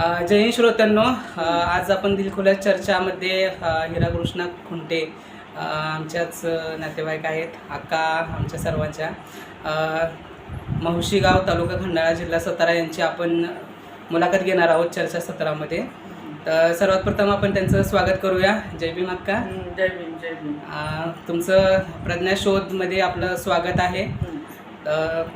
जय हिंद श्रोत्यांनो. आज आपण दिलखुलास चर्चामध्ये हिरा कृष्णा खुंटे आमच्याच नातेवाईक आहेत, अक्का आमच्या सर्वांच्या, माहुशीगाव तालुका खंडाळा जिल्हा सातारा यांची आपण मुलाखत घेणार आहोत चर्चासत्रामध्ये. तर सर्वात प्रथम आपण त्यांचं स्वागत करूया. जय भीम अक्का. जय भीम. जय भीम. तुमचं प्रज्ञा शोधमध्ये आपलं स्वागत आहे.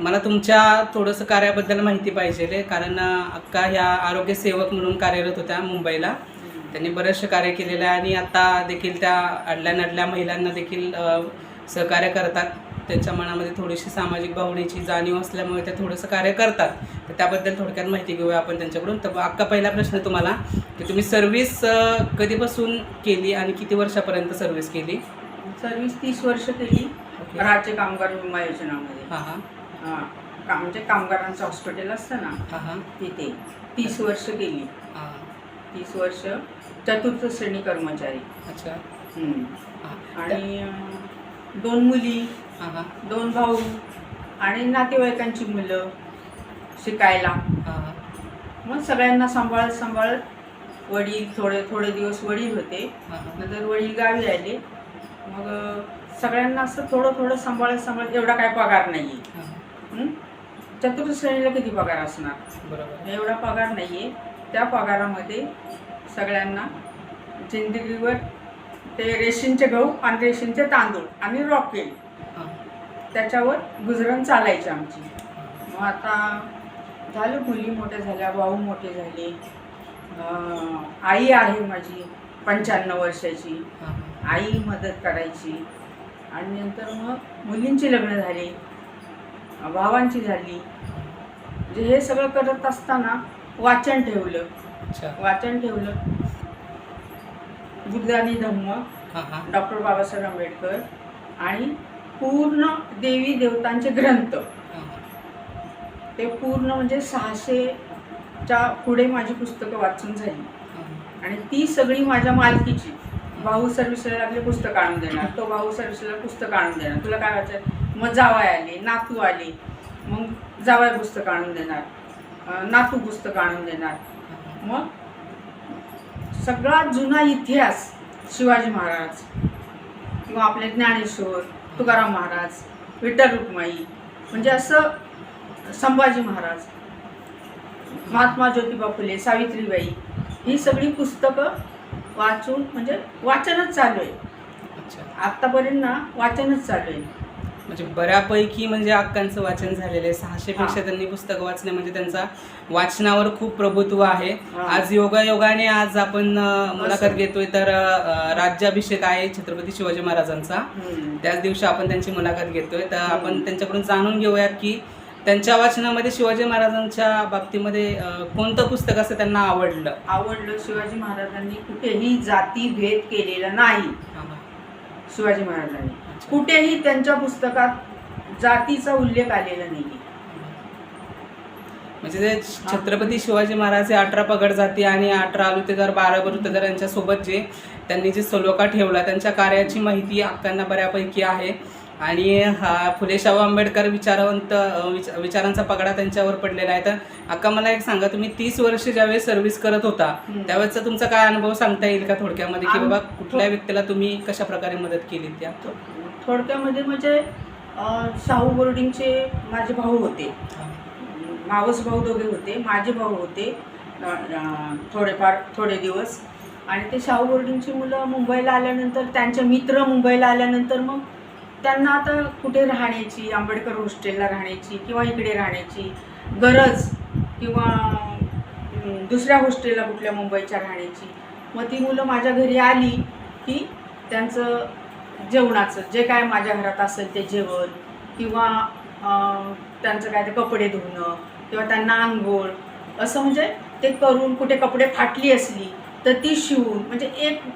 मला तुमच्या थोडंसं कार्याबद्दल माहिती पाहिजे, कारण अक्का ह्या आरोग्य सेवक म्हणून कार्यरत होत्या मुंबईला. त्यांनी बरेचसे कार्य केलेलं आहे आणि आता देखील त्या अडल्या नडल्या महिलांना देखील सहकार्य करतात. त्यांच्या मनामध्ये थोडीशी सामाजिक भावनेची जाणीव असल्यामुळे ते थोडंसं कार्य करतात. तर त्याबद्दल थोडक्यात माहिती घेऊया आपण त्यांच्याकडून. तर अक्का, पहिला प्रश्न तुम्हाला, की तुम्ही सर्व्हिस कधीपासून केली आणि किती वर्षापर्यंत सर्व्हिस केली? सर्व्हिस 30 वर्ष केली राज्य कामगार विमा योजनामध्ये. म्हणजे कामगारांचं हॉस्पिटल असतं ना, तिथे 30 वर्ष केली. 30 वर्ष चतुर्थ श्रेणी कर्मचारी. अच्छा. आणि 2 मुली, 2 भाऊ आणि नातेवाईकांची मुलं शिकायला. मग सगळ्यांना सांभाळत वडील थोडे दिवस वडील होते, नंतर वडील गावी आले. मग सगळ्यांना असं थोडं सांभाळत एवढा काय पगार नाही आहे. चतुर्थ श्रेणीला किती पगार असणार? बरोबर, एवढा पगार नाही आहे. त्या पगारामध्ये सगळ्यांना जिंदगीवर ते रेशनचे गहू आणि रेशनचे तांदूळ आणि रॉकेल, त्याच्यावर गुजरण चालायची आमची. मग आता झालं, मुली मोठ्या झाल्या, भाऊ मोठे झाले, आई आहे माझी 95 वर्षाची, आई मदत करायची. आणि नंतर मग मुलींची लग्न झाली, भावांची झाली. म्हणजे हे सगळं करत असताना वाचन ठेवलं. बुद्धानी धम्म, डॉक्टर बाबासाहेब आंबेडकर आणि पूर्ण देवी देवतांचे ग्रंथ, ते पूर्ण म्हणजे 600च्या पुढे माझी पुस्तकं वाचून झाली. आणि ती सगळी माझ्या मालकीची. भाऊ सर्व्हिसला लागले, पुस्तक आणून देणार. तो भाऊ सर्व्हिसला पुस्तक आणून देणार. तुला काय वाचायचं? मग जावाय आले, नातू आले, मग जावाय पुस्तक आणून देणार, नातू पुस्तक आणून देणार. मग सगळा जुना इतिहास, शिवाजी महाराज किंवा आपले ज्ञानेश्वर, तुकाराम महाराज, विठ्ठल रुक्माई, म्हणजे असं संभाजी महाराज, महात्मा ज्योतिबा फुले, सावित्रीबाई, ही सगळी पुस्तकं वाचून, म्हणजे वाचनच चालू आहे. आत्तापर्यंत ना वाचनच चालू आहे. म्हणजे बऱ्यापैकी म्हणजे अक्कांचं वाचन झालेलं आहे. 600पेक्षा त्यांनी पुस्तकं वाचले, म्हणजे त्यांचा वाचनावर खूप प्रभुत्व आहे. आज योगायोगाने आज आपण मुलाखत घेतोय, तर राज्याभिषेक आहे छत्रपती शिवाजी महाराजांचा. त्याच दिवशी आपण त्यांची मुलाखत घेतोय. तर आपण त्यांच्याकडून जाणून घेऊयात की त्यांच्या वाचनामध्ये शिवाजी महाराजांच्या बाबतीमध्ये कोणतं पुस्तक असं त्यांना आवडलं. शिवाजी महाराजांनी कुठेही जातीभेद केलेला नाही. शिवाजी महाराजांनी कुठेही त्यांच्या पुस्तकात जातीचा उल्लेख आलेला नाही. म्हणजे ते छत्रपती शिवाजी महाराज हे 18 पगड जाती आणि 18 आलुतेदार, 12 बलुतेदार यांच्यासोबत जे त्यांनी जे सलोखा ठेवला, त्यांच्या कार्याची माहिती अक्कांना बऱ्यापैकी आहे. आणि फुले शाहू आंबेडकर विचारांचा पगडा त्यांच्यावर पडलेला आहे. तर अक्का, मला एक सांगा, तुम्ही 30 वर्ष ज्यावेळेस सर्व्हिस करत होता त्यावेळेचा तुमचा काय अनुभव सांगता येईल का थोडक्यामध्ये, की बाबा कुठल्या व्यक्तीला तुम्ही कशा प्रकारे मदत केली? त्या थोडक्यामध्ये म्हणजे शाहू बोर्डिंगचे माझे भाऊ होते, मावस भाऊ दोघे होते, माझे भाऊ होते थोडे दिवस. आणि ते शाहू बोर्डिंगची मुलं मुंबईला आल्यानंतर, त्यांचे मित्र मुंबईला आल्यानंतर, मग त्यांना आता कुठे राहण्याची, आंबेडकर हॉस्टेलला राहण्याची किंवा इकडे राहण्याची गरज, किंवा दुसऱ्या हॉस्टेलला कुठल्या मुंबईच्या राहण्याची. मग ती मुलं माझ्या घरी आली की त्यांचं जेवणाचं जे काय माझ्या घरात असेल ते जेवण, किंवा त्यांचं काय ते कपडे धुणं, किंवा त्यांना आंघोळ, असं म्हणजे ते करून, कुठे कपडे फाटली असली तर ती शिवून, म्हणजे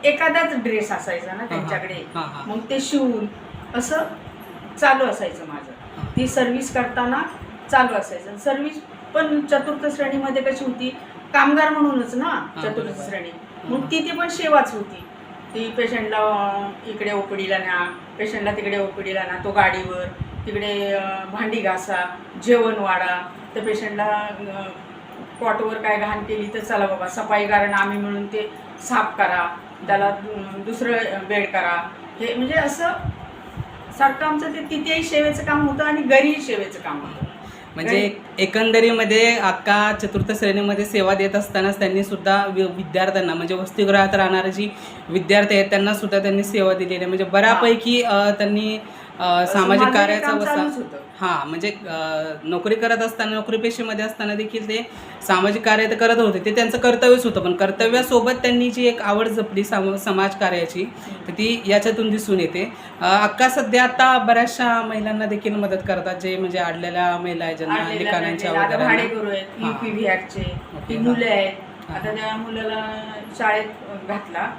एखादाच ड्रेस असायचा ना त्यांच्याकडे, मग ते शिवून असं चालू असायचं माझं. ती सर्व्हिस करताना चालू असायचं. सर्व्हिस पण चतुर्थ श्रेणीमध्ये कशी होती, कामगार म्हणूनच ना चतुर्थ श्रेणी, मग तिथे पण सेवाच होती. ती पेशंटला इकडे ओपीडीला न्या, पेशंटला तिकडे ओपीडीला न्या, तो गाडीवर, तिकडे भांडी घासा, जेवण वाढा, त्या पेशंटला कॉटवर काय घाण केली तर चला बाबा सफाईगारांना आम्ही मिळून ते साफ करा, त्याला दुसरं बेड करा. हे म्हणजे असं सारखं आमचं ते तिथेही सेवेचं काम होतं आणि घरीही सेवेचं काम होतं. म्हणजे एकंदरीमध्ये अक्का चतुर्थ श्रेणीमध्ये सेवा देत असतानाच त्यांनी सुद्धा विद्यार्थ्यांना म्हणजे वसतिगृहात राहणारे जी विद्यार्थी आहेत त्यांना सुद्धा त्यांनी सेवा दिलेली आहे. म्हणजे बऱ्यापैकी त्यांनी सामाजिक कार्याचा म्हणजे नोकरी करत असताना नोकरीपेशीमध्ये असताना देखील ते सामाजिक कार्य तर करत होते, ते त्यांचं कर्तव्यच होतं. पण कर्तव्यासोबत त्यांनी जी एक आवड जपली समाज कार्याची तर ती याच्यातून दिसून येते. अक्का सध्या आता बऱ्याचशा महिलांना देखील मदत करतात, जे म्हणजे अडलेल्या महिला आहेत ज्यांना लिखाणांच्या वगैरे मुलं आहेत. आता त्या मुलाला शाळेत घातला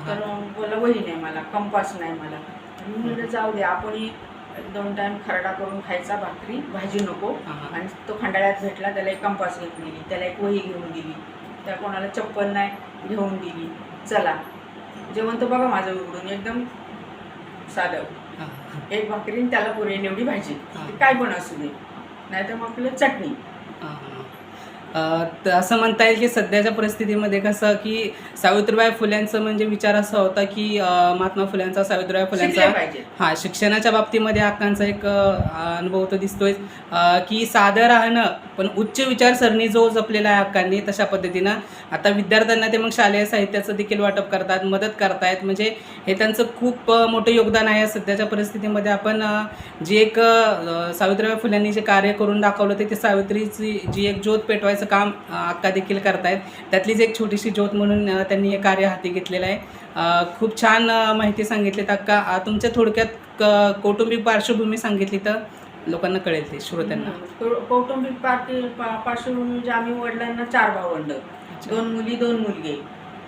तर बोला वही नाही मला, कंपास नाही मला. मुलं जाऊ दे, आपण 2 टाइम खरडा करून खायचा, भाकरी भाजी नको. आणि तो खंडाळ्यात भेटला, त्याला एक कंपास घेऊन दिली, त्याला एक वही घेऊन दिली, त्या कोणाला चप्पल नाही घेऊन दिली. चला जेवण तर बघा माझं उघडून एकदम साधं, एक भाकरी त्याला पुरेल एवढी भाजी, काय पण असू दे, नाही तर मग आपलं चटणी. असं म्हणता येईल की सध्याच्या परिस्थितीमध्ये कसं की सावित्रीबाई फुल्यांचं म्हणजे विचार असा होता की महात्मा फुल्यांचा, सावित्रीबाई फुल्यांचा शिक्षणाच्या बाबतीमध्ये अक्कांचा एक अनुभव तो दिसतोय की साधं राहणं पण उच्च विचारसरणी जो जपलेला आहे अक्कांनी, तशा पद्धतीनं आता विद्यार्थ्यांना ते मग शालेय साहित्याचं देखील वाटप करतात, मदत करतायत. म्हणजे हे त्यांचं खूप मोठं योगदान आहे. सध्याच्या परिस्थितीमध्ये आपण जी एक सावित्रीबाई फुल्यांनी जे कार्य करून दाखवलं ते सावित्रीची जी एक ज्योत पेटवायचं काम अक्का देखील करतायत. त्यातलीच एक छोटीशी ज्योत म्हणून त्यांनी हे कार्य हाती घेतलेलं आहे. खूप छान माहिती सांगितलीत अक्का. तुमच्या थोडक्यात कौटुंबिक पार्श्वभूमी सांगितली तर लोकांना कळेल ते श्रोत्यांना. कौटुंबिक पार्श्वभूमी म्हणजे आम्ही वडिलांना 4 भावंड, 2 मुली 2 मुलगे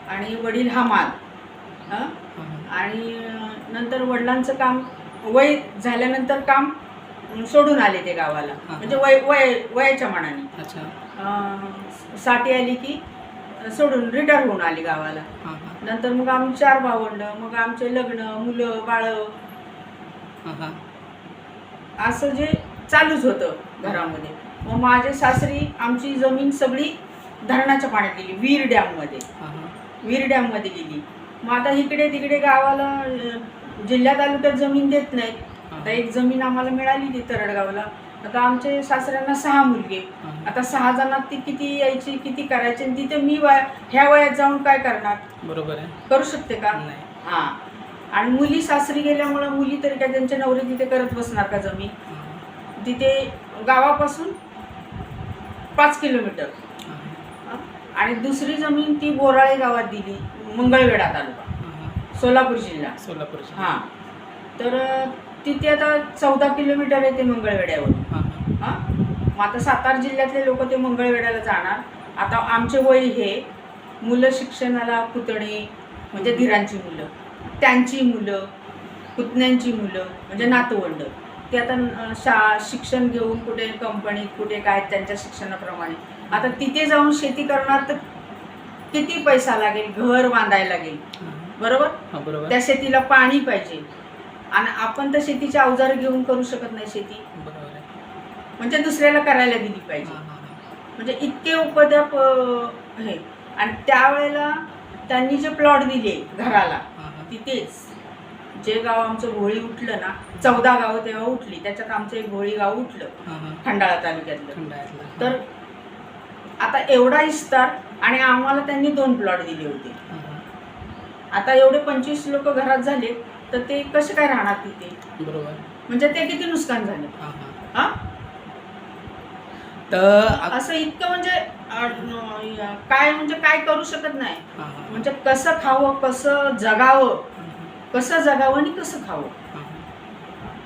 आणि वडील हमाल. आणि नंतर वडिलांचं काम वय झाल्यानंतर काम सोडून आले ते गावाला, म्हणजे वयाच्या मानाने 60 आली की सोडून रिटायर होऊन आली गावाला. नंतर मग आम्ही 4 भावंड, मग आमचे लग्न, मुलं बाळ असं जे चालूच होतं घरामध्ये. मग माझे सासरी आमची जमीन सगळी धरणाच्या पाण्यात गेली, वीर डॅममध्ये गेली. मग आता इकडे तिकडे गावाला जिल्हा तालुक्यात जमीन देत नाहीत. आता एक जमीन आम्हाला मिळाली ती तरडगावला. आता आमचे सासऱ्यांना 6 मुलगे, आता 6 जणांत ती किती यायची, किती करायची, आणि तिथे मी ह्या वयात जाऊन काय करणार? बरोबर आहे, करू शकते का? हां. आणि मुली सासरी गेल्यामुळं मुली तरी काय त्यांच्या नवरे तिथे करत बसणार का जमीन? तिथे गावापासून 5 किलोमीटर. आणि दुसरी जमीन ती बोराळे गावात दिली, मंगळवेढा तालुका, सोलापूर जिल्हा. हां. तर तिथे आता 14 किलोमीटर आहे ते मंगळवेढ्यावर. हां. मग आता सातारा जिल्ह्यातले लोक ते मंगळवेढ्याला जाणार. आता आमचे वय हे मुलं शिक्षणाला, पुतणे म्हणजे धीरांची मुलं, त्यांची मुलं, पुतण्यांची मुलं म्हणजे नातवंड, ते आता शिक्षण घेऊन कुठे कंपनीत कुठे काय त्यांच्या शिक्षणाप्रमाणे आता तिथे जाऊन शेती करणार तर किती पैसा लागेल, घर बांधायला लागेल. बरोबर. त्या शेतीला पाणी पाहिजे आणि आपण तर शेतीचे अवजार घेऊन करू शकत नाही शेती. म्हणजे दुसऱ्याला करायला दिली पाहिजे. म्हणजे इतके उपद्रव हे. आणि त्यावेळेला त्यांनी जे प्लॉट दिले घराला, तिथेच जे गाव आमचं घोळी उठलं ना, 14 गावं तेव्हा उठली, त्याच्यात आमचं एक घोळी गाव उठलं खंडाळा तालुक्यातलं. तर आता एवढा विस्तार आणि आम्हाला त्यांनी 2 प्लॉट दिले होते. आता एवढे 25 लोक घरात झाले तर ते कसे काय राहणार तिथे? बरोबर. म्हणजे ते किती नुकसान झाले. हां. तर असं इतकं म्हणजे काय करू शकत नाही. म्हणजे कसं खावं, कसं जगावं आणि कसं खावं,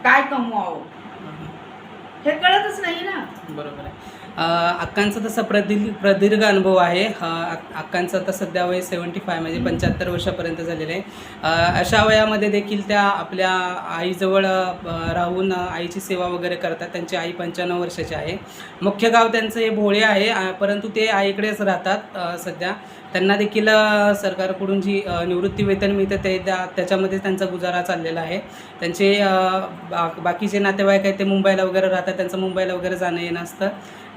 काय कमवावं हे कळतच नाही ना. बरोबर आहे. अक्कांचा तसा प्रदीर्घ अनुभव आहे. अक्कांचं आता सध्या वय 75 म्हणजे 75 वर्षापर्यंत झालेलं आहे. अशा वयामध्ये देखील त्या आपल्या आईजवळ राहून आईची सेवा वगैरे करतात. त्यांची आई 95 वर्षाची आहे. मुख्य गाव त्यांचं हे भोळे आहे, परंतु ते आईकडेच राहतात सध्या. त्यांना देखील सरकारकडून जी निवृत्ती वेतन मिळतं ते त्याच्यामध्ये त्यांचा गुजारा चाललेला आहे. त्यांचे बाकीचे नातेवाईक आहेत ते मुंबईला वगैरे राहतात, त्यांचं मुंबईला वगैरे जाणं येणं असतं.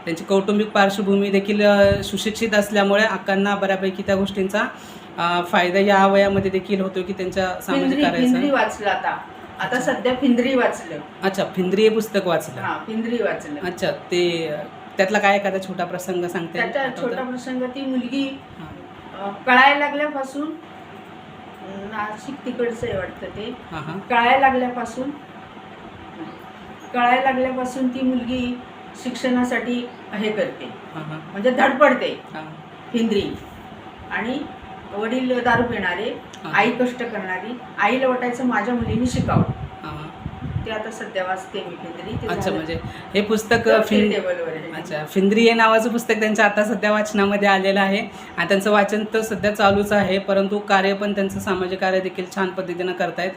त्यांची कौटुंबिक पार्श्वभूमी देखील सुशिक्षित असल्यामुळे अक्कांना बऱ्यापैकी त्या गोष्टींचा फायदा या वयामध्ये देखील होतो की त्यांच्या सामाजिक फिंद्री कार्याचा. वाचलं आता सध्या फिंद्री वाचलं. अच्छा, फिंद्री हे पुस्तक वाचलं. हा, फिंद्री वाचलं. अच्छा, ते त्यातला काय एखादा छोटा प्रसंग सांगता येईल? त्याचा छोटा आठवतं? प्रसंग, ती मुलगी हां. कळायला लागल्यापासून, नाशिक तिकडचं आहे वाटतं ते, हां हां कळायला लागल्यापासून ती मुलगी शिक्षणासाठी हे करते, हां हां म्हणजे धडपडते. हां फिंद्री आणि वडील दारू पिणारे, हां. आई कष्ट करणारी. आईला वाटायचं माझ्या मुलीने शिकावं. हां. ते आता सध्या वाचते मी फिंद्री. ते अच्छा, झालं. म्हणजे हे पुस्तक टेबलवर आहे. अच्छा, फिंद्री हे नावाचं पुस्तक त्यांच्या आता सध्या वाचनामध्ये आलेलं आहे आणि त्यांचं वाचन तर सध्या चालूच आहे, परंतु कार्य पण त्यांचं सामाजिक कार्य देखील छान पद्धतीनं करतायत.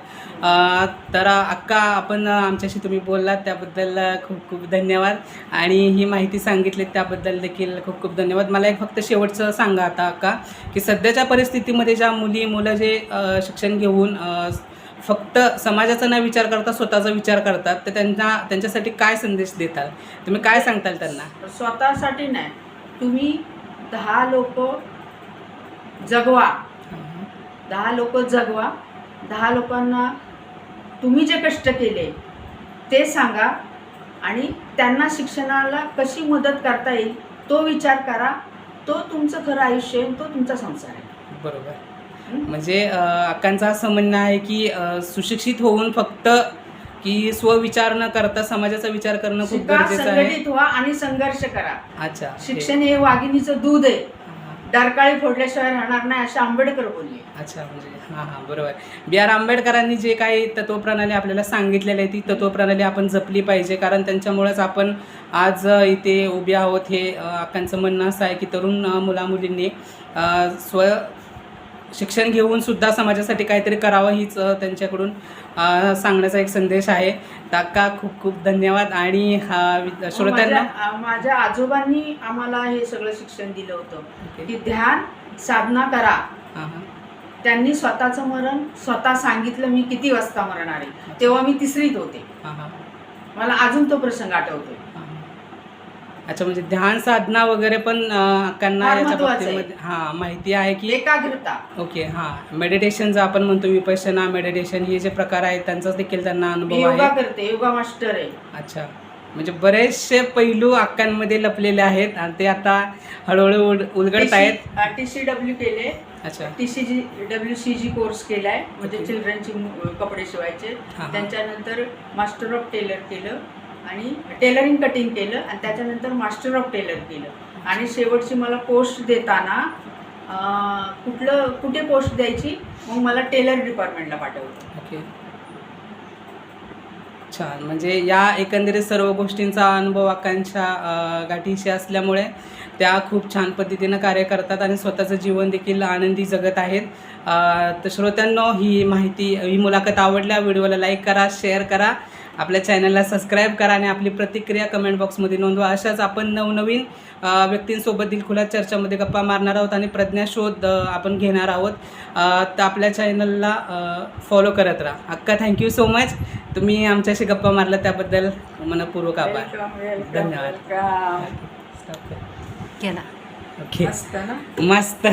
तर अक्का, आपण आमच्याशी तुम्ही बोललात त्याबद्दल खूप खूप धन्यवाद आणि ही माहिती सांगितली त्याबद्दल देखील खूप खूप धन्यवाद. मला एक फक्त शेवटचं सांगा आता अक्का, की सध्याच्या परिस्थितीमध्ये ज्या मुलं जे शिक्षण घेऊन फक्त समाजाचा न विचार करता स्वतःचा विचार करतात, तर त्यांच्यासाठी काय संदेश देताल, तुम्ही काय सांगताल त्यांना? स्वतःसाठी नाही, तुम्ही 10 लोक जगवा. 10 लोकांना तुम्ही जे कष्ट केले ते सांगा आणि त्यांना शिक्षणाला कशी मदत करता येईल तो विचार करा. तो तुमचं खरं आयुष्य आहे, तो तुमचा संसार आहे. बरोबर. म्हणजे अक्कांचं असं म्हणणं आहे की सुशिक्षित होऊन फक्त की स्वविचार न करता समाजाचा विचार करणं खूप शिका, गरजेचं आहे. संघटित व्हा आणि संघर्ष करा. अच्छा, शिक्षण हे वाघिणीचं दूध आहे, डरकाळी फोडल्याशिवाय राहणार नाही, असे आंबेडकर बोलले. अच्छा, म्हणजे हां बरोबर. B.R. आंबेडकरांनी जे काही तत्वप्रणाली आपल्याला सांगितलेली आहे ती तत्वप्रणाली आपण जपली पाहिजे, कारण त्यांच्यामुळेच आपण आज इथे उभे आहोत. हे अक्कांचं म्हणणं असं आहे की तरुण मुलामुलींनी शिक्षण घेऊन सुद्धा समाजासाठी काहीतरी करावं, हीच त्यांच्याकडून सांगण्याचा एक संदेश आहे. तर अक्का, खूप खूप धन्यवाद. आणि श्रोत्यांना, माझ्या आजोबांनी आम्हाला हे सगळं शिक्षण दिलं होतं की ध्यान साधना करा. त्यांनी स्वतःचं मरण स्वतः सांगितलं. मी किती वाजता मरणार आहे, तेव्हा मी 3रीत होते. मला अजून तो प्रसंग आठवतोय. अच्छा, म्हणजे ध्यान साधना वगैरे पण अक्कांना फार याच्या महत्त्वाचं आहे. बाबतीमध्ये माहिती आहे की एकाग्रता. ओके. मेडिटेशन जे आपण म्हणतो, विपश्यना मेडिटेशन, हे जे प्रकार आहेत त्यांचाच देखील त्यांना मी अनुभव योगा आहे. करते, योगा मास्टर आहे. अच्छा, म्हणजे बरेचसे पैलू अक्कांमध्ये लपलेले आहेत आणि ते आता हळूहळू उलगडत आहेत. TCW केले. अच्छा, WCG कोर्स केलाय, म्हणजे चिल्ड्रनची कपडे शिवायचे. त्यांच्यानंतर मास्टर ऑफ टेलर केलं आणि टेलरिंग कटिंग केलं आणि त्याच्यानंतर मास्टर ऑफ टेलर केलं. आणि शेवटची मला पोस्ट देताना कुठे पोस्ट द्यायची, मग मला टेलर डिपार्टमेंटला पाठवलं. ओके, छान. म्हणजे या एकंदरीत सर्व गोष्टींचा अनुभव अक्कांच्या गाठीशी असल्यामुळे त्या खूप छान पद्धतीनं कार्य करतात आणि स्वतःचं जीवन देखील आनंदी जगत आहेत. तर श्रोत्यांनो, ही मुलाखत आवडल्या, व्हिडिओला लाईक करा, शेअर करा, आपल्या चॅनलला सबस्क्राईब करा आणि आपली प्रतिक्रिया कमेंट बॉक्समध्ये नोंदवा. अशाच आपण नवनवीन व्यक्तींसोबत दिलखुलास चर्चामध्ये गप्पा मारणार आहोत आणि प्रज्ञाशोध आपण घेणार आहोत. तर आपल्या चॅनलला फॉलो करत राहा. अक्का, थँक्यू सो मच. तुम्ही आमच्याशी गप्पा मारला त्याबद्दल मनपूर्वक आभार. धन्यवाद. वेलकम. स्टॉप कर. केला. ओके, मस्त ना. मस्त.